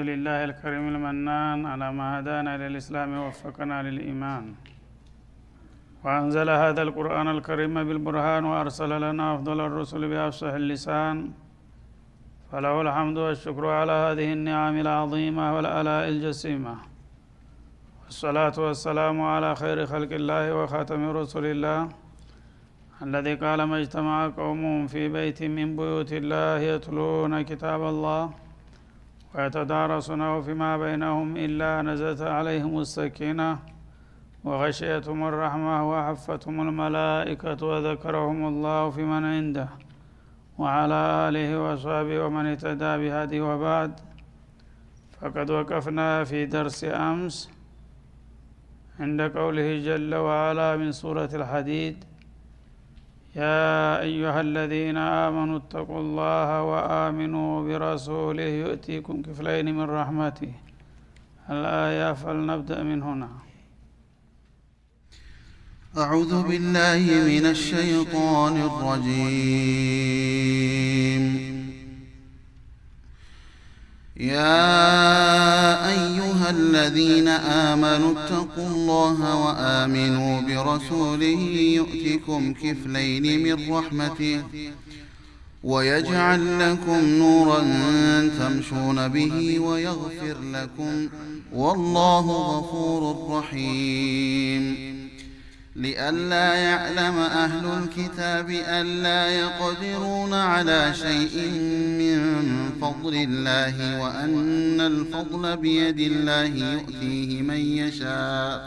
لله الكريم المنان على ما هدانا إلى الإسلام ووفقنا للإيمان وأنزل هذا القرآن الكريم بالبرهان وأرسل لنا أفضل الرسل بأفصح اللسان فله الحمد والشكر على هذه النعم العظيمة والآلاء الجسيمة والصلاة والسلام على خير خلق الله وخاتم رسل الله الذي قال ما اجتمع قوم في بيت من بيوت الله يتلون كتاب الله ويتدارسونه فيما بينهم إلا نزلت عليهم السكينة وغشيتهم الرحمة وحفتهم الملائكة وذكرهم الله في من عنده وعلى آله وصحبه ومن اهتدى بهديه وبعد. فقد وقفنا في درس أمس عند قوله جل وعلا من سورة الحديد: يا أيها الذين آمنوا اتقوا الله وآمنوا برسوله يؤتيكم كفلين من رحمته الآية. فلنبدأ من هنا. أعوذ بالله من الشيطان الرجيم. يا أيها الذين آمنوا اتقوا الله وآمنوا برسوله يؤتكم كفلين من رحمته ويجعل لكم نورا تمشون به ويغفر لكم والله غفور رحيم. لئلا يعلم أهل الكتاب ألا يقدرون على شيء من فضل الله وأن الفضل بيد الله يؤتيه من يشاء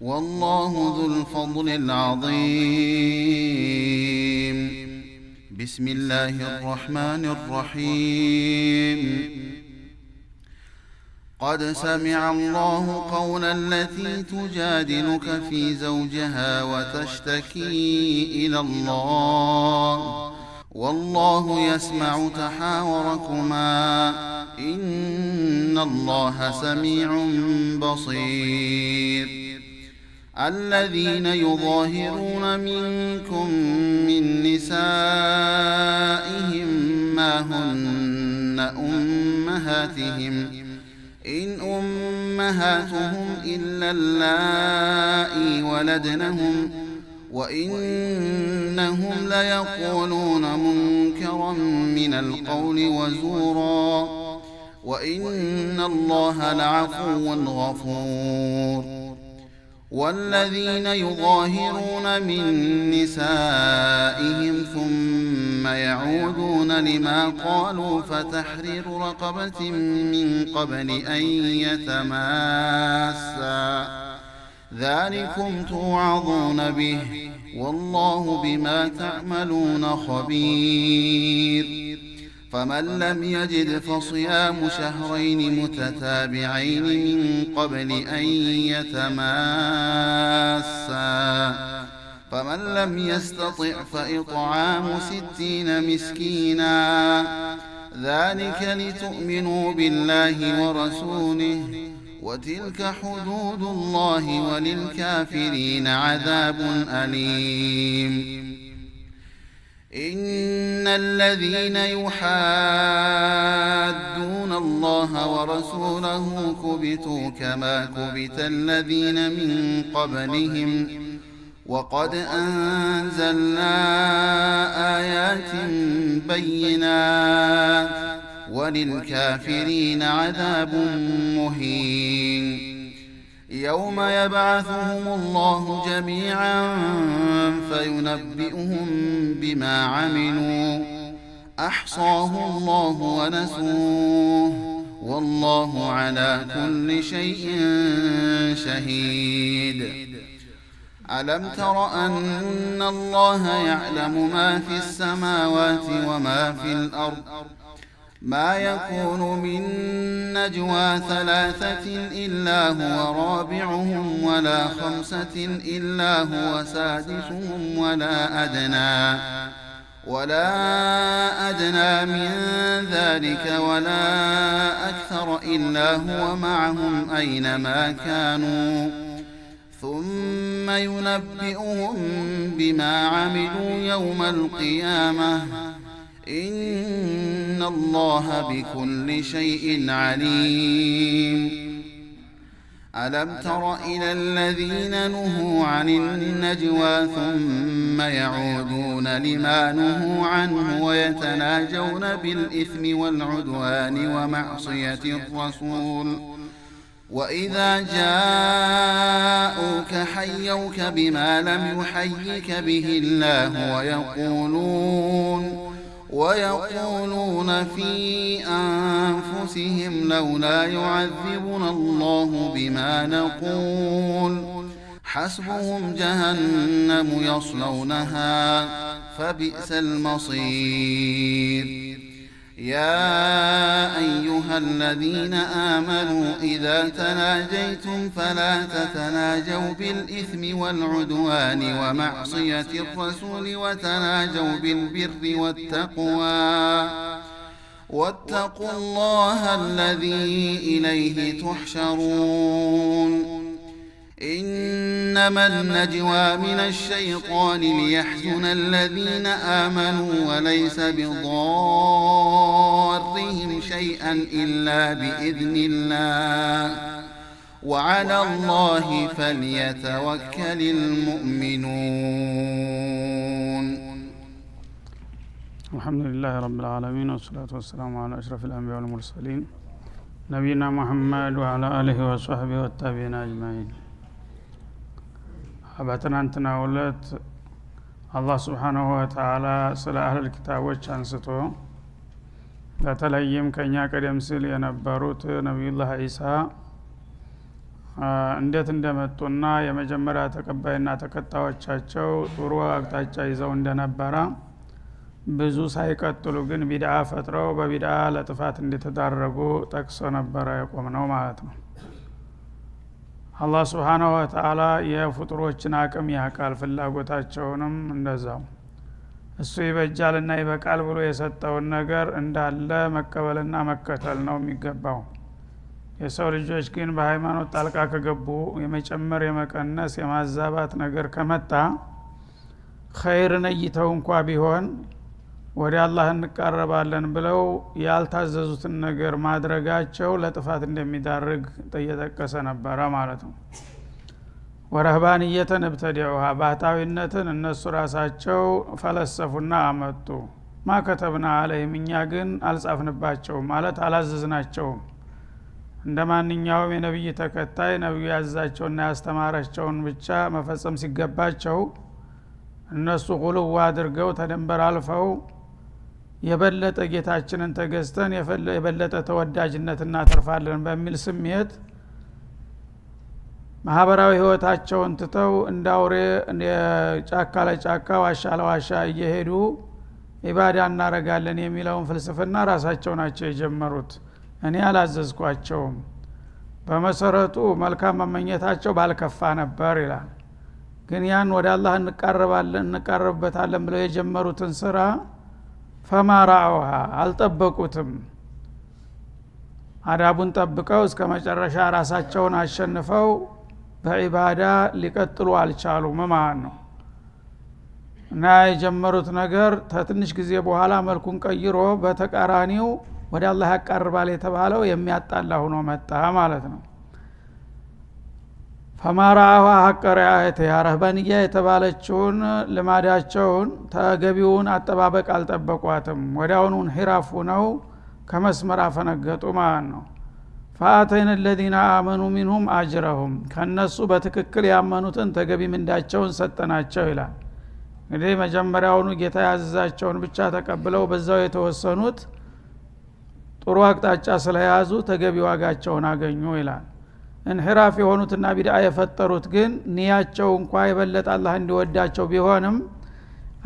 والله ذو الفضل العظيم. بسم الله الرحمن الرحيم. قد سمع الله قول التي تجادلك في زوجها وتشتكي إلى الله والله يسمع تحاوركما إن الله سميع بصير. الذين يظاهرون منكم من نسائهم ما هن أمهاتهم إن أمهاتهم إلا اللائي ولدنهم وإنهم ليقولون منكرا من القول وزورا وإن الله لعفو غفور. والذين يظاهرون من نسائهم ثم يعودون لما قالوا فتحرير رقبة من قبل أن يتماسا ذلكم توعظون به والله بما تعملون خبير. فمن لم يجد فصيام شهرين متتابعين من قبل أن يتماسا فمن لم يستطع فإطعام 60 مسكينا ذلك لتؤمنوا بالله ورسوله وتلك حدود الله وللكافرين عذاب أليم. إن الذين يحادون الله ورسوله كبتوا كما كبت الذين من قبلهم وقد أنزلنا آيات بينات وللكافرين عذاب مهين. يوم يبعثهم الله جميعا فينبئهم بما عملوا أحصاه الله ونسوه والله على كل شيء شهيد. ألم تر أن الله يعلم ما في السماوات وما في الأرض ما يكون من نجوى 3 إلا هو رابعهم ولا 5 إلا هو سادسهم ولا أدنى من ذلك ولا أكثر إلا هو معهم أينما كانوا ثم ينبئهم بما عملوا يوم القيامة إن الله بكل شيء عليم ألم تر إلى الذين نهوا عن النجوى ثم يعودون لما نهوا عنه ويتناجون بالإثم والعدوان ومعصية الرسول وإذا جاءوك حيوك بما لم يحيك به الله ويقولون في أنفسهم لولا يعذبنا الله بما نقول حسبهم جهنم يصلونها فبئس المصير يا أيها الذين آمنوا إذا تناجيتم فلا تتناجوا بالإثم والعدوان ومعصية الرسول وتناجوا بالبر واتقوا الله الذي إليه تحشرون إنما النجوى من الشيطان ليحزن الذين آمنوا وليس بضارهم شيئا إلا بإذن الله وعلى الله فليتوكل المؤمنون. الحمد لله رب العالمين والصلاة والسلام على أشرف الأنبياء والمرسلين نبينا محمد وعلى آله وصحبه والتابعين أجمعين. በትናንትና ዕለት አላህ Subhanahu Wa Ta'ala ስለ አህለል ኪታቦች አንስቶ በተለይም ከኛ ቀደም ሲል የነበሩት ነብዩላህ ኢሳ እንዴት እንደመጡና የመጀመሪያ ተቀባይና ተከታዮቻቸው ጥሩ አቅጣጫ ይዘው እንደነበረ ብዙ ሳይቀጥሉ ግን ቢድዓ ፈጥረው በቢድዓ ለጥፋት እንደተዳረጉ ጠቅሶ ነበር የቆመው ማለት ነው። አላህ Subhanahu Wa Ta'ala የፍጡሮችን አቅም ያቃል ፍላጎታቸውንም እንደዛው እሱ ይበጃልና ይበቃል ብሎ የሰጠውን ነገር እንዳለ መቀበልና መከተል ነው የሚገባው። የሰው ልጆች ግን በሃይማኖት ጣልቃ ከገቡ የመጨመር የመቀነስ የማዛባት ነገር ከመጣ ኸይር ነይተው እንኳን ቢሆን ወደ አላህ እንቀርባለን ብለው ያልታዘዙትን ነገር ማድረጋቸው ለጥፋት እንደሚዳርግ ተየተቀሰ ነበር ማለት ነው። ወረህባንየተን ابتدعوها ባህታዊነትን እነሱ ራሳቸው ፈለሰፉና አመጡ። ማከተብና አለይሂም እኛ ግን አልጻፍንባቸው ማለት አላዘዝናቸውም። እንደማንኛውም የነብይ ተከታይ ነብዩ ያዛቸውና ያስተማራቸውን ብቻ መፈጸም ሲገባቸው እነሱ ጉልዋ አድርገው ተደንበር አልፈው የበለጠ ጌታችንን ተገዝተን የበለጠ ተወዳጅነትና ተርፋለን በሚል ስሜት ማህበራዊ ህይወታቸውን ትተው እንዳውሬ ጫካ ለጫካ ዋሻ ለዋሻ እየሄዱ ኢባዳ እናረጋለን የሚለውን ፍልስፍና ራሳቸው ናቸው የጀመሩት። እኔ አላዘዝኳቸውም። በመሰረቱ መልካም መመኘታቸው ባልከፋ ነበር ይላል። ግን ያን ወደ አላህ እንቀርብበታለን ብለው የጀመሩትን ስራ ፈማራውሃ አልጠበቁትም። አዳቡን ጠብቀው እስከ መጨረሻ ራሳቸውን አሸንፈው በኢባዳ ሊቀጥሉ አልቻሉም ማለት ነው። እና የጀመሩት ነገር ከትንሽ ጊዜ በኋላ መልኩን ቀይሮ በተቃራኒው ወደ አላህ ያቀርባል የተባለው የሚያጣላ ሆኖ መጣ ማለት ነው። ፈማራዋ ሐቀራአተ ያረህባንያ የተባለችውን ልማዳቸውን ተገቢውን አጠባበቅ አልጠበቋትም። ወዳውኑ እንሂራፉ ነው ከመስመር አፈነገጡ ማለት ነው። ፈአተይነ الذين آمنوا منهم أجرهم ከነሱ በትክክል ያመኑትን ተገቢ ምንዳቸውን ሰጠናቸው ይላል። እንግዲህ መጀመሪያውኑ ጌታ ያዘዛቸውን ብቻ ተቀብለው በዛው የተወሰኑት ጥሩ አቅጣጫ ስለያዙ ተገቢ ዋጋቸውን አገኙ ይላል። እንሂራፍ የሆኑትና ቢድዓ የፈጠሩት ግን ንያቸው እንኳን የበለጠ አላህ እንዲወዳቸው ቢሆንም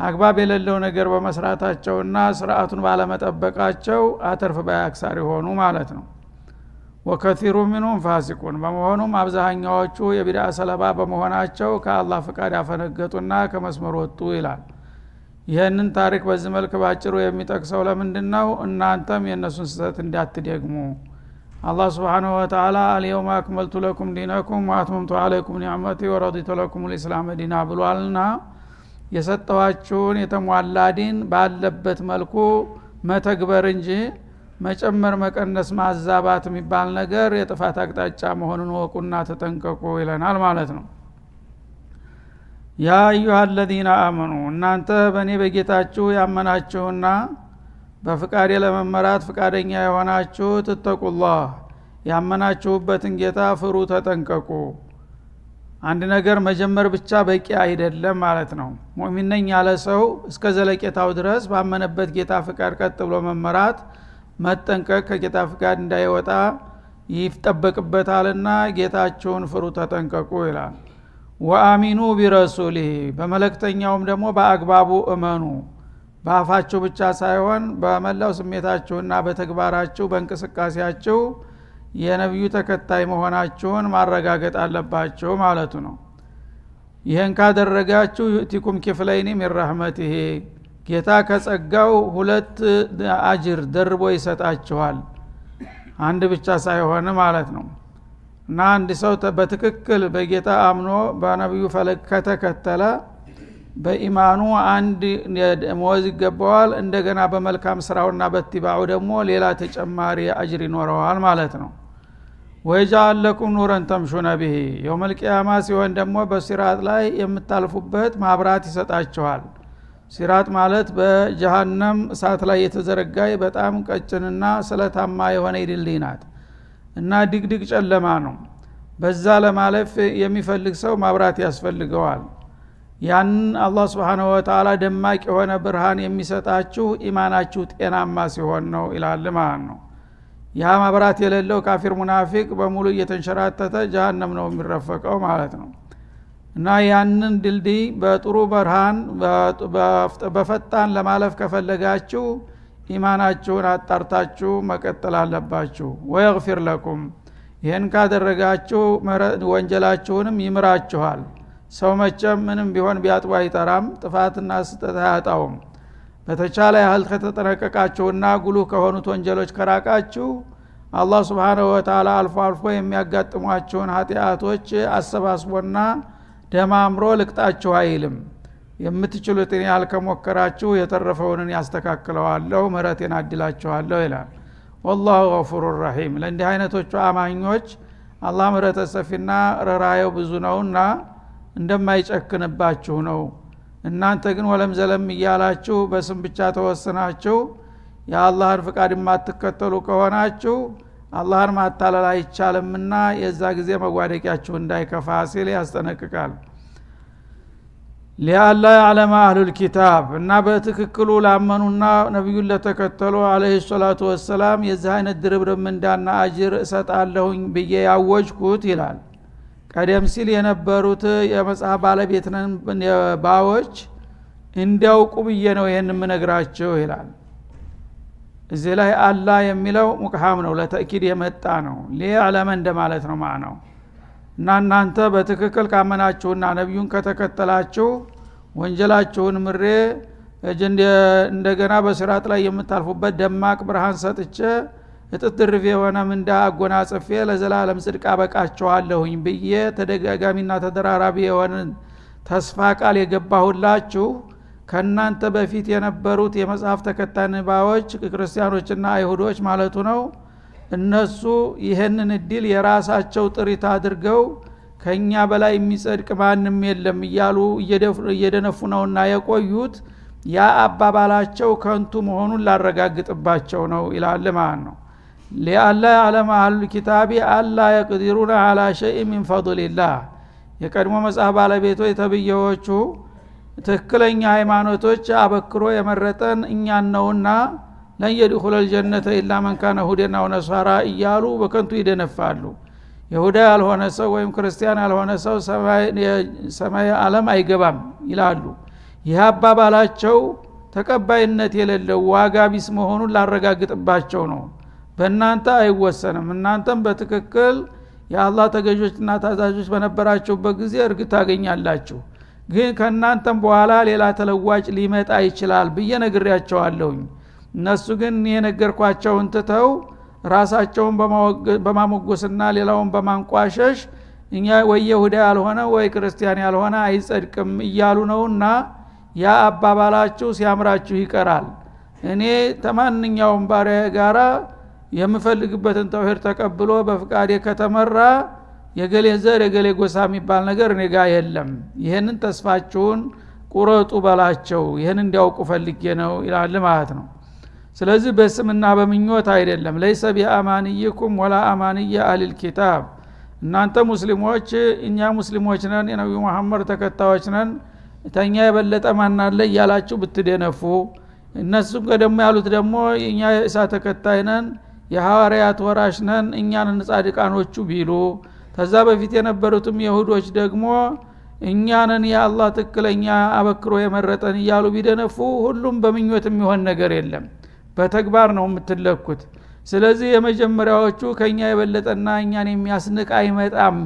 አግባብ የሌለው ነገር በመስራታቸውና ስርዓቱን ባለመጠበቃቸው አተርፍ ባያክሳሪ ሆኑ ማለት ነው። ወከቲሩ ሚንሁም ፋሲቁን በመሆኑም አብዛኛዎቹ የቢድዓ ሰለባ በመሆናቸው ከአላህ ፍቃድ አፈነገጡና ከመስመር ወጡ ይላል። ይህንን ታሪክ በዚህ መልክ ባጭሩ የሚጠቅሰው ለምንድነው? እናንተም የነሱን ስህተት እንዳትደግሙ። አላህ Subhanahu Wa Ta'ala አልየውመ አክመልቱ ለኩም ዲነኩም ወአትመምቱ ዐለይኩም ኒዕመቲ ወረዲቱ ለኩም الاسلام ዲና ብሏልና የሰጠዋችሁን የተሟላ ዲን ባለበት መልኩ መተግበር እንጂ መጨመር መቀነስ ማዛባት የሚባል ነገር የጥፋት አቅጣጫ መሆኑን ወቁና ተጠንቀቁ ይለናል ማለት ነው። ያ አዩሃ الذين آمنوا እናንተ በእኔ በጌታችሁ ያመናችሁና በፍቃዴ ለመመራት ፍቃደኛ የሆናችሁ ተተቁላህ ያመናችሁበትን ጌታ ፍሩ ተጠንቀቁ። አንድ ነገር መጀመር ብቻ በቂ አይደለም ማለት ነው። ሙእሚን ነኝ ያለ ሰው እስከ ዘለቄታው ድረስ ባመነበት ጌታ ፍቃድ ቀጥ ብሎ መመራት መጠንቀቅ ከጌታ ፍቃድ እንዳይወጣ ይጠበቅበታልና ጌታችሁን ፍሩ ተጠንቀቁ ይላል። ወአሚኑ ቢረሱሊሂ በመለክተኛውም ደግሞ በአግባቡ እመኑ። በአፋችሁ ብቻ ሳይሆን በመላው ስሜታችሁና በተግባራችሁ በእንቅስቃሴያችሁ የነብዩ ተከታይ መሆናችሁን ማረጋገጥ አለባችሁ ማለቱ ነው። ይህን ካደረጋችሁ ዩእቲኩም ኪፍለይኒ ሚን ረህመቲሂ ጌታ ከጸጋው ሁለት አጅር ደርቦ ይሰጣችኋል፣ አንድ ብቻ ሳይሆን ማለት ነው። እና አንድ ሰው በትክክል በጌታ አምኖ በነብዩ ፈለግ ከተከተለ በኢማኑ አንድ ደሞዝ ይገባዋል። እንደገና በመልካም ስራውና በትባኡ ደግሞ ሌላ ተጨማሪ አጅር ይኖረዋል ማለት ነው። ወይጃል ለኩም ኑረን ተምሹነ ቢሂ የውመል ቂያማ ሲሆን ደግሞ በሲራጥ ላይ የምታልፉበት ማብራት ይሰጣችኋል። ሲራጥ ማለት በጀሃነም እሳት ላይ የተዘረጋ በጣም ቀጭንና ስለታማ የሆነ ድልድይ ናት እና ድግድግ ጨለማ ነው። በዛ ለማለፍ የሚፈልግ ሰው ማብራት ያስፈልገዋል። ያን አላህ Subhanahu Wa Ta'ala ደማቅ የሆነ ብርሃን የሚሰጣችሁ ኢማናችሁ ጤናማ ሲሆን ነው ይላል ማለት ነው። ያ ማብራት የሌለው ካፊር ሙናፊቅ በሙሉ እየተንሸራተተ ጀሃነም ነው የሚረፈቀው ማለት ነው። እና ያንን ድልድይ በጥሩ ብርሃን በፈጣን ለማለፍ ከፈለጋችሁ ኢማናችሁን አጣርታችሁ መቀጠል አለባችሁ። ወይግፊር ለኩም ይሄን ካደረጋችሁ ወንጀላችሁንም ይምራችኋል። ሰው መቼም ምንም ቢሆን ቢያጥባ አይጠራም፣ ጥፋትና ስህተት አያጣውም። በተቻለ ያህል ከተጠነቀቃችሁና ጉሉህ ከሆኑት ወንጀሎች ከራቃችሁ አላህ Subhanahu Wa Ta'ala አልፎ አልፎ የሚያጋጥሟችሁን ኃጢአቶች አሰባስቦና ደማምሮ ልቅጣችሁ አይልም። የምትችሉትን ያህል ከሞከራችሁ የተረፈውን ያስተካክለዋለሁ፣ ምህረቴን አድላችኋለሁ ይላል። ወላሁ ገፉሩር ረሂም ለእንዲህ አይነቶቹ አማኞች አላህ ምህረተ ሰፊና ርህራሄው ብዙ ነውና እንደማይጨክንባችሁ ነው። እናንተ ግን ወለም ዘለም እያላችሁ በስም ብቻ ተወስናችሁ የአላህን ፍቃድ የማትከተሉ ከሆናችሁ አላህን ማታለል አይቻልምና የዛ ጊዜ መጓደቂያችሁ እንዳይከፋ ሲል ያስጠነቅቃል። ሊአላ ያዕለመ አህሉል ኪታብ እና በትክክሉ ላመኑና ነብዩን ለተከተሉ አለይሂ ሰላቱ ወሰላም የዚህ አይነት ድርብርብ ምንዳና አጅር እሰጣለሁኝ ብዬ ያወጅኩት ይላል። ቀደም ሲል የነበሩት የመጽሐፍ ባለቤትነን ባዎች እንዲያውቁ ብዬ ነው ይሄን የምነግራቸው ይላል። እዚህ ላይ አላ የሚለው ሙቅሃም ነው፣ ለተእኪድ የመጣ ነው። ሊያዕለመ እንደማለት ነው ማዕናው። እና እናንተ በትክክል ካመናችሁና ነብዩን ከተከተላችሁ ወንጀላችሁን ምሬ እንደገና በሲራጥ ላይ የምታልፉበት ደማቅ ብርሃን ሰጥቼ እጥትርፍ የሆነ ምንዳ አጎናጽፌ ለዘላለም ጽድቅ አበቃችኋለሁኝ ብዬ ተደጋጋሚና ተደራራቢ የሆነ ተስፋ ቃል የገባሁላችሁ ከናንተ በፊት የነበሩት የመጽሐፍ ተከታይ ነባዮች ክርስቲያኖችና አይሁዶች ማለቱ ነው። እነሱ ይሄንን እድል የራሳቸው ጥሪት አድርገው ከኛ በላይ የሚጸድቅ ማንም የለም እያሉ እየደነፉ ነውና የቆዩት ያ አባባላቸው ከንቱ መሆኑን ላረጋግጥባቸው ነው ይላል ማለት ነው። ሊአላ ያዕለመ አህሉል ኪታቢ አላ የቅዲሩነ አላ ሸይእ ሚን ፈድሊላህ የቀድሞ መጽሐፍ ባለቤቶች ተብየዎቹ ትክክለኛ ሃይማኖቶች አበክሮ የመረጠን እኛን ነውና ለን የድኹለል ጀነተ ኢላ መን ካነ ሁደን አው ነሷራ እያሉ በከንቱ ይደነፋሉ። ይሁዳ ያልሆነ ሰው ወይም ክርስቲያን ያልሆነ ሰው ሰማይ ዓለም አይገባም ይላሉ። ይህ አባባላቸው ተቀባይነት የሌለው ዋጋ ቢስ መሆኑን ላረጋግጥባቸው ነው። በእናንተ አይወሰንም። እናንተም በትክክል የአላህ ተገዦችና ታዛዦች በነበራችሁበት ጊዜ እርግጥ ታገኛላችሁ። ግን ከናንተም በኋላ ሌላ ተለዋጭ ሊመጣ ይችላል ብዬ ነግሬያቸዋለሁኝ። እነሱ ግን የነገርኳቸውን ትተው ራሳቸውን በማሞገስና ሌላውን በማንቋሸሽ እኛ ወይ ይሁዳ ያልሆነ ወይ ክርስቲያን ያልሆነ አይጸድቅም እያሉ ነውና ያ አባባላችሁ ሲያምራችሁ ይቀራል። እኔ ተማንኛውም ባሪያ ጋራ የምፈልግበትን ተውሂድ ተቀብሎ በፍቃዴ ከተመራ የገሌ ዘር የገሌ ጎሳ የሚባል ነገር እኔ ጋር የለም ይሄንን ተስፋችሁን ቁረጡ በላቸው ይሄን እንዲያውቁ ፈልጌ ነው ይላል ማለት ነው ስለዚህ በስምና በምኞት አይደለም ለይሰ ቢአማንይኩም ወላ አማንየ አህሊል ኪታብ እናንተ ሙስሊሞች እኛ ሙስሊሞች ነን የነብዩ መሐመድ ተከታዮች ነን ተኛ የበለጠ ማን አለ ያላችሁ ብትደነፉ እነሱም ደግሞ ያሉት ደግሞ እኛ የኢሳ ተከታይ ነን የሐዋርያት ወራሽ ነን እኛን ጻድቃኖቹ ቢሉ ከዛ በፊት የነበሩትም ይሁዶች ደግሞ እኛንን የአላህ ትክክለኛ አበክሮ የመረጠን ይያሉ ቢደነፉ ሁሉም በምኞት የሚሆን ነገር የለም በተግባር ነው የምትለኩት ስለዚህ የመጀመሪያዎቹ ከኛ የበለጠና እኛን የሚያስንቅ አይመጣም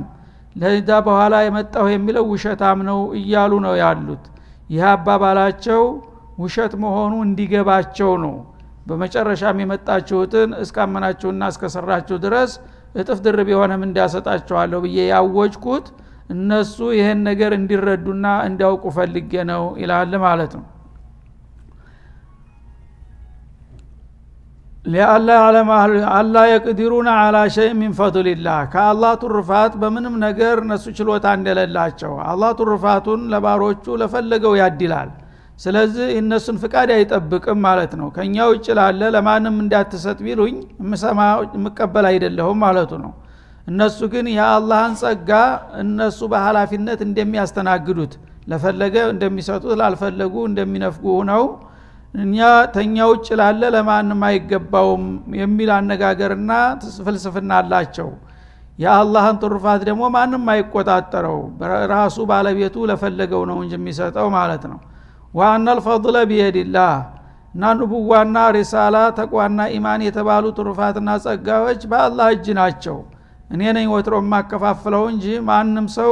ለዛ በኋላ የመጣው የሚለው ውሸታም ነው እያሉ ነው ያሉት ይህ አባባላቸው ውሸት መሆኑ እንዲገባቸው ነው በመጨረሻም የመጣችሁትን እስካመናችሁና እስከሰራችሁ ድረስ እጥፍ ድርብ የሆነም እንዳሰጣችኋለሁ ብዬ ያወጅኩት እነሱ ይሄን ነገር እንዲረዱና እንዲያውቁ ፈልጌ ነው ይላል ማለት ነው ለአላ ዓለም አላ የቅዲሩና አላ ሸይء من فضل الله ከአላህ ትሩፋት በምንም ነገር እነሱ ችሎታ እንደሌላቸው አላህ ትሩፋቱን ለባሮቹ ለፈለገው ያድላል ስለዚህ እነሱን ፍቃድ አይጠብቅም ማለት ነው ከኛ ውጭ ላለ ለማንም እንዳትሰጥ ቢሉኝ መቀበል አይደለሁም ማለቱ ነው እነሱ ግን የአላህን ጸጋ እነሱ በኃላፊነት እንደሚያስተናግዱት ለፈለገ እንደሚሰጡት ላልፈለጉ እንደሚነፍጉ ነው እኛ ተኛ ውጭ ላለ ለማንም አይገባውም የሚል አነጋገርና ፍልስፍና አላቸው የአላህን ትሩፋት ደግሞ ማንም አይቆጣጠረው ራሱ ባለቤቱ ለፈለገው ነው እንጂ የሚሰጠው ማለት ነው وأن الفضل بيد الله እና ንቡዋና ሪሳላ ተቋና ኢማን የተባሉ ትሩፋትና ጸጋዎች በአላህ እጅ ናቸው እኔ ነኝ ወትሮ ማከፋፍለው እንጂ ማንም ሰው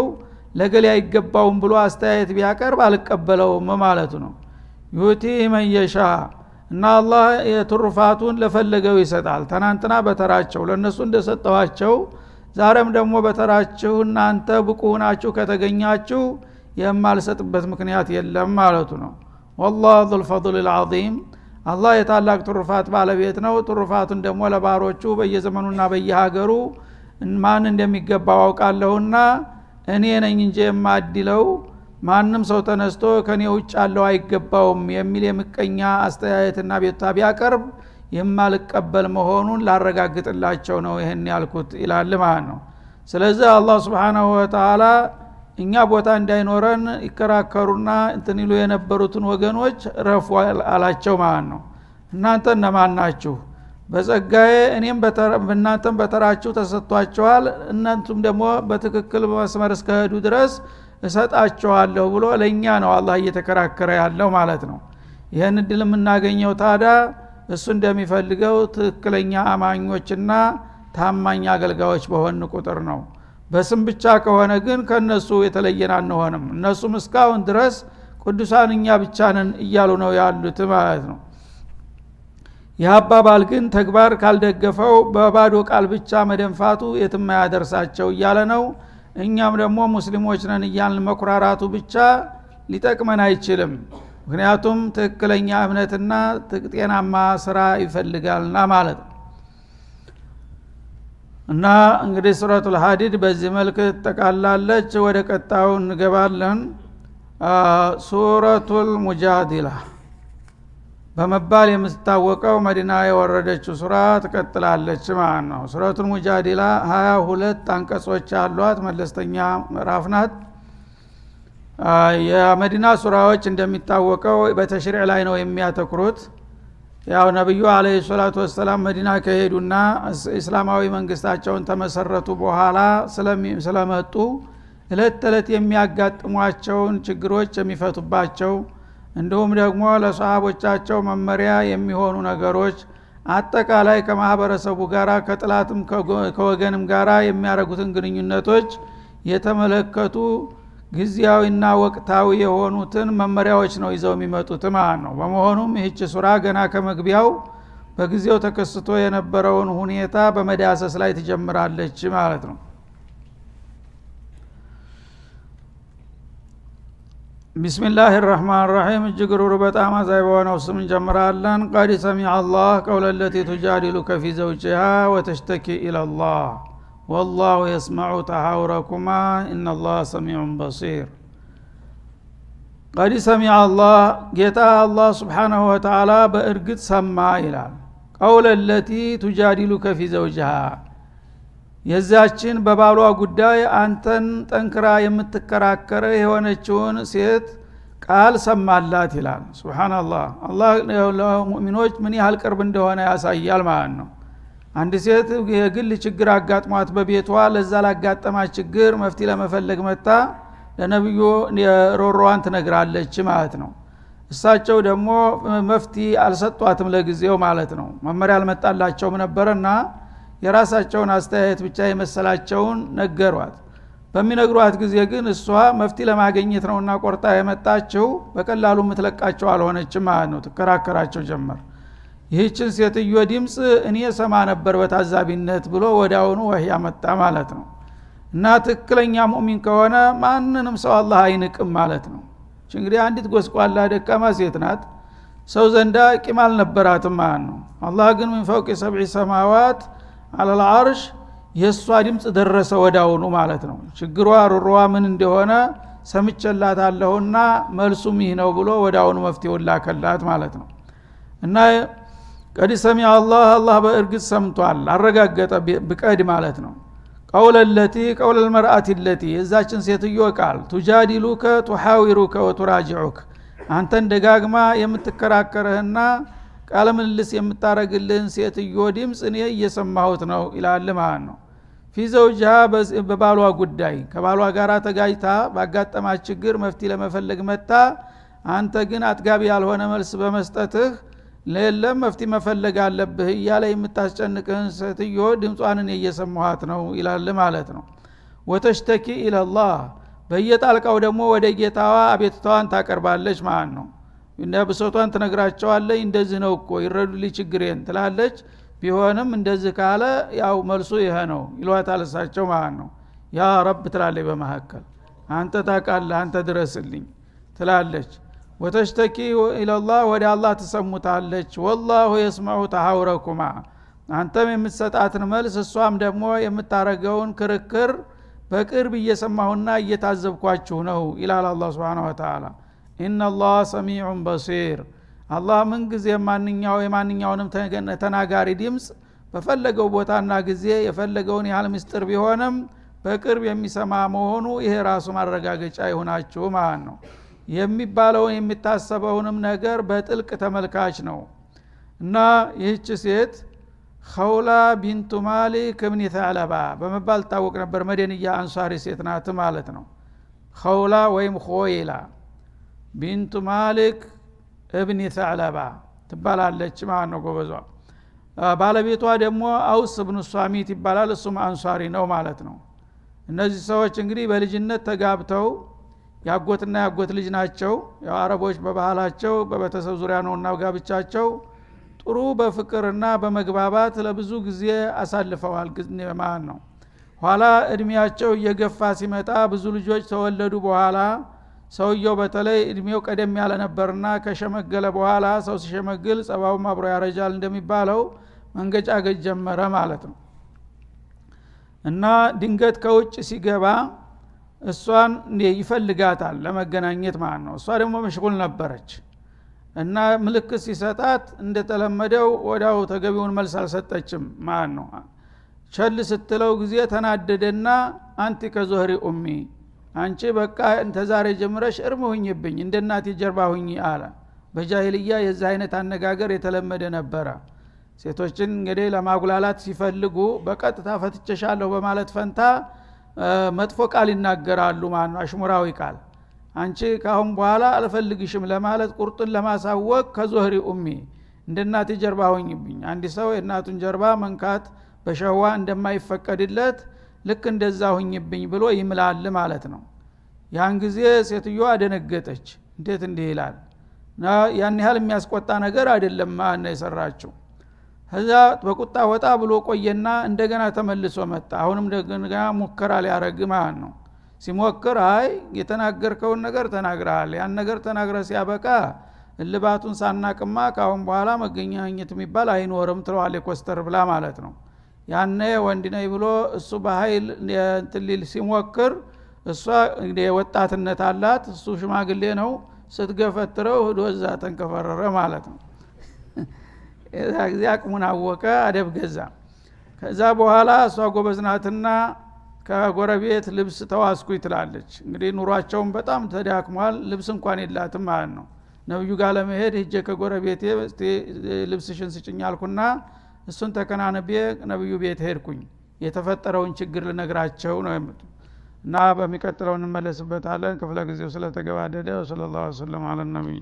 ለገሌ አይገባውም ብሎ አስተያየት ቢያቀርብ አልቀበለውም ማለቱ ነው ዩቲ መየሻ እና አላህ የትሩፋቱን ለፈለገው ይሰጣል ተናንተና በተራቸው ለነሱ እንደሰጠዋቸው ዛሬም ደግሞ በተራችሁ እናንተ ብቁ ናችሁ ከተገኛችሁ የማልሰጥበት ምክንያት የለም ማለቱ ነው والله ذو الفضل العظيم አላህ የታላቅ ትሩፋት ባለቤት ነው ትሩፋቱን ደግሞ ለባሮቹ በየዘመኑና በየሀገሩ ማን እንደሚገባው አውቃለሁና እኔ ነኝ እንጂ የማድለው ማንም ሰው ተነስቶ ከኔ ውጭ ያለው አይገባውም የሚል የምቀኛ አስተያየትና ቤታ ቢያቀርብ የማልቀበል መሆኑን ላረጋግጥላቸው ነው ይሄን ያልኩት ይላል ማለት ነው ስለዚህ አላህ Subhanahu Wa Ta'ala እኛ ቦታ እንዳይኖረን ይከራከሩና እንትንሉ የነበሩትን ወገኖች ረፉ አላቸው ማለት ነው እናንተ እነማን ናችሁ በጸጋዬ እኔም በእናንተም በተራችሁ ተሰጥቷቸዋል እናንተም ደግሞ በትክክል መስመር እስከሄዱ ድረስ እሰጣቸዋለሁ ብሎ ለኛ ነው አላህ እየተከራከረ ያለው ማለት ነው ይሄን ድል የምናገኘው ታዲያ እሱ እንደሚፈልገው ትክክለኛ አማኞችና ታማኝ አገልጋዮች በሆን ቁጥር ነው በስም ብቻ ከሆነ ግን ከነሱ የተለየን አንሆንም እነሱም እስካሁን ድረስ ቅዱሳን እኛ ብቻ ነን እያሉ ነው ያሉት ማለት ነው ያባባል ግን ተግባር ካልደገፈው በባዶ ቃል ብቻ መደንፋቱ የትም ያደርሳቸው እያለ ነው እኛም ደግሞ ሙስሊሞች ነን እያልን መኩራራቱ ብቻ ሊጠቅመን አይችልም ምክንያቱም ትክክለኛ እምነትና ጤናማ ስራ ይፈልጋልና ማለት ነው እና እንግዲህ ሱረቱል ሐዲድ በዚህ መልኩ ተጠቃላለች ወደ ቀጣዩ እንገባለን ሱረቱል ሙጃዲላ በመባል የምትታወቀው መዲና የወረደችው ሱራ ትቀጥላለች ማለት ነው ሱረቱል ሙጃዲላ 22 አንቀጾች አሏት መለስተኛ ምዕራፍ ናት የመዲና ሱራዎች እንደሚታወቀው በተሽሪዕ ላይ ነው የሚያተኩሩት ያው ነብዩ አለይሂ ሰላቱ ወሰለም መዲና ከሄዱና እስላማዊ መንግስታቸውን ተመሰረቱ በኋላ ስለመጡ እለት የሚያጋጥሟቸውን ችግሮች የሚፈቱባቸው እንዲሁም ደግሞ ለሷሃቦቻቸው መመሪያ የሚሆኑ ነገሮች አጠቃላይ ከማህበረሰቡ ጋራ ከጥላትም ከወገንም ጋራ የሚያረጉትን ግንኙነቶች የተመለከቱ ግዚያዊና ወቅታዊ የሆኑትን መመሪያዎች ነው ይዘው የሚመጡት ማለት ነው በመሆኑም ይህች ሱራ ገና ከመግቢያው በጊዜው ተከስቶ የነበረውን ሁኔታ በመዳሰስ ላይ ትጀምራለች ማለት ነው ቢስሚላህ الرحمن الرحيم እጅግሩ በጣም አዛይ በሆነው ስም እንጀምራለን። قد سمع الله قول التي تجادلك في زوجها وتشتكي إلى الله والله يسمع تحاوركما إن الله سميع بصير። قد سمع الله ጌታ አላህ Subhanahu Wa Ta'ala በእርግጥ ሰማ ይላል። قول التي تجادلك في زوجها የዛችን በባሏ ጉዳይ አንተን ጠንክራ የምትከራከረ የሆነችውን ሴት ቃል ሰማላት ይላል። ሱብሃንአላህ አላህ ለሙእሚኖች ምን ያህል ቅርብ እንደሆነ ያሳያል ማለት ነው። አንድ ሴት የግል ችግር አጋጥሟት በቤቷ ለዛ ላጋጠማት ችግር መፍትሄ ለመፈለግ መጣ ለነብዩ ሮሮዋን ትነግራለች ማለት ነው። እሳቸው ደግሞ መፍትሄ አልሰጧትም ለጊዜው ማለት ነው። መመሪያ አልመጣላቸውም ነበርና የራሳቸውን አስተያየት ብቻ የመሰላቸውን ነገሯት። በሚነግሯት ጊዜ ግን እሷ መፍትሄ ለማግኘት ነውና ቆርጣ የመጣችው በቀላሉ የምትለቃቸው አልሆነችም ማለት ነው። ትከራከራቸው ጀመር። ይህችን ሴትዮ ድምጽ እኔ ሰማ ነበር በታዛቢነት ብሎ ወዲያውኑ ወህይ አመጣ ማለት ነው። እና ትክክለኛ ሙእሚን ከሆነ ማንንም ሰው አላህ አይንቅም ማለት ነው። እንግዲህ አንዲት ጎስቋላ ደካማ ሴት ናት፣ ሰው ዘንዳ ቂም አልነበራትም ማለት ነው። አላህ ግን ምን ፈውቅ 7 ሰማዋት አለል አርሽ የሷ ድምጽ ደረሰ ወዳውኑ ማለት ነው። ችግሯ ሩሯ ምን እንደሆነ ሰምቼላታለሁና መልሱም ይህ ነው ብሎ ወዳውኑ መፍትሄውን ላከላት ማለት ነው። እና ቀድ ሰሚዐ አላህ በእርግጥ ሰምቷል አረጋገጠ በቀድ ማለት ነው። ቀውለ التي ቀውለ المرأة التي የዛችን ሴትዮ ቃል تجادلك تحاورك وتراجعك አንተን ደጋግማ የምትከራከረህና ቃለ ምልልስ የምታረግልህን ሴትዮ ድምጽ እኔ እየሰማሁት ነው ይላል ማለት ነው። في زوجها በባሏ ጉዳይ ከባሏ ጋር ተጋጭታ ባጋጠማት ችግር መፍትሄ ለመፈለግ መጣ። አንተ ግን አጥጋቢ ያልሆነ መልስ በመስጠትህ ለለም መፍትሄ መፈለግ አለብህ እያለ የምታስጨንቅህን ሴትዮ ድምጿን እኔ እየሰማኋት ነው ይላል ማለት ነው። وتشتكي الى الله በየጣልቃው ደግሞ ወደ ጌታዋ አቤቱታዋን ታቀርባለች ማለት ነው። እና በሶቷን ትነግራቸዋለች። እንደዚህ ነው እኮ ይረዱልኝ ችግሬን ትላለች። ቢሆንም እንደዚህ ካለ ያው መልሱ ይሄ ነው ይሏታል እሳቸው ማለት ነው። ያ ረብ ትላለች በመሐከል አንተ ታውቃለህ አንተ ድረስልኝ ትላለች። ወተሽተኪ ኢላላህ ወደ አላህ ተሰሙታለች። ወላሁ የስማዑ ተሐውረኩማ አንተም የምትሰጣትን መልስ እሷም ደግሞ የምታረገውን ክርክር በቅርብ እየሰማሁና እየታዘብኳችሁ ነው ይላል አላህ Subhanahu Wa Ta'ala። ኢነላህ ሰሚዑን በሲር አላህ ምን ጊዜ የማንኛውንም ተናጋሪ ድምጽ በፈለገው ቦታና ጊዜ የፈለገውን ያህል ምስጢር ቢሆንም በቅርብ የሚሰማ መሆኑ ይሄ ራሱ ማረጋገጫ ይሆናችሁ ማለት ነው። የሚባለውን የሚታሰበውንም ነገር በጥልቅ ተመልካች ነው። እና ይህች ሴት ኸውላ ቢንቱ ማሊክ ኢብኑ ተዕለባ በመባል ታወቅ ነበር። መዲንያ አንሷሪ ሴት ናት ማለት ነው። ኸውላ ወይም ኾይላ ቢንቱ ማሊክ ኢብኑ ተዕለባ ትባላለች ማለት ነው ጎበዟ። ባለቤቷ ደግሞ አውስ ኢብኑ ሷሚት ይባላል። እሱም አንሷሪ ነው ማለት ነው። እነዚህ ሰዎች እንግዲህ በልጅነት ተጋብተው ያጎትና ያጎት ልጅ ናቸው። ያው አረቦች በባህላቸው በቤተሰብ ዙሪያ ነውና ጋብቻቸው ጥሩ በፍቅርና በመግባባት ለብዙ ጊዜ አሳልፈዋል ማለት ነው። ኋላ እድሜያቸው እየገፋ ሲመጣ ብዙ ልጆች ተወለዱ። በኋላ ሰውየው በተለይ እድሜው ቀደም ያለ ነበርና ከሸመገለ በኋላ ሰው ሲሸመግል ጸባውም አብሮ ያረጃል እንደሚባለው መንገጫገጭ ጀመረ ማለት ነው። እና ድንገት ከውጭ ሲገባ እሷን ይፈልጋታል ለመገናኘት ማለት ነው። እሷ ደግሞ መሽጉል ነበረች እና ምልክት ሲሰጣት እንደተለመደው ወዳው ተገቢውን መልስ አልሰጠችም ማለት ነው። ቸል ስትለው ጊዜ ተናደደና አንቲ ከዞህሪ ኡሚ አንቺ በቃ እንተዛሬ ጀምረሽ እርም ሁኝብኝ እንደናቴ ጀርባ ሁኝ አለ። በጃሂልያ የዛ አይነት አነጋገር የተለመደ ነበረ። ሴቶችን እንግዲህ ለማጉላላት ሲፈልጉ በቀጥታ ፈትቸሻለሁ በማለት ፈንታ መጥፎ ቃል ይናገራሉ ማለት ነው። አሽሙራዊ ቃል አንቺ ካሁን በኋላ አልፈልግሽም ለማለት ቁርጡን ለማሳወቅ ከዞህሪ ኡሚ እንደናቴ ጀርባ ሁኝብኝ። አንድ ሰው የእናቱን ጀርባ መንካት በሸዋ እንደማይፈቀድለት ልክ እንደዛ ሁኝብኝ ብሎ ይምላል ማለት ነው። ያን ጊዜ ሴትዮዋ ደነገጠች። እንዴት እንዲህ ይላል? ያን ያህል የሚያስቆጣ ነገር አይደለም ማለት ነው የሰራችው። ከዛ በቁጣ ወጣ ብሎ ቆየና እንደገና ተመልሶ መጣ። አሁንም እንደገና ሙከራ ሊያረግ ማለት ነው። ሲሞክር አይ የተናገርከውን ነገር ተናግረሃል ያን ነገር ተናግረህ ሲያበቃ እልባቱን ሳናቅማ ካሁን በኋላ መገናኘት የሚባል አይኖርም ትለዋለች ኮስተር ብላ ማለት ነው። ያኔ ወንድ ነኝ ብሎ እሱ በኃይል እንትሊል ሲሞክር እሷ ወጣትነት አላት እሱ ሽማግሌ ነው ስትገፈትረው ሄዶ እዛ ተንከፈረረ ማለት ነው። እዛ ጊዜ አቅሙን አወቀ አደብ ገዛ። ከዛ በኋላ እሷ ጎበዝናትና ከጎረቤት ልብስ ተዋስኩኝ ትላለች። እንግዲህ ኑሯቸውን በጣም ተዳክሟል ልብስ እንኳን የላትም ማለት ነው። ነብዩ ጋር ለመሄድ ሄጄ ከጎረቤቴ ልብስሽን ስጭኝ አልኩና እሱን ተከናንቤ ነብዩ ቤት ሄድኩኝ የተፈጠረውን ችግር ልነግራቸው ነው የምት እና በሚቀጥለው እንመለስበታለን። ክፍለ ጊዜው ስለተገባደደ ሰለላሁ ዐለይሂ ወሰለም አለ ነብይ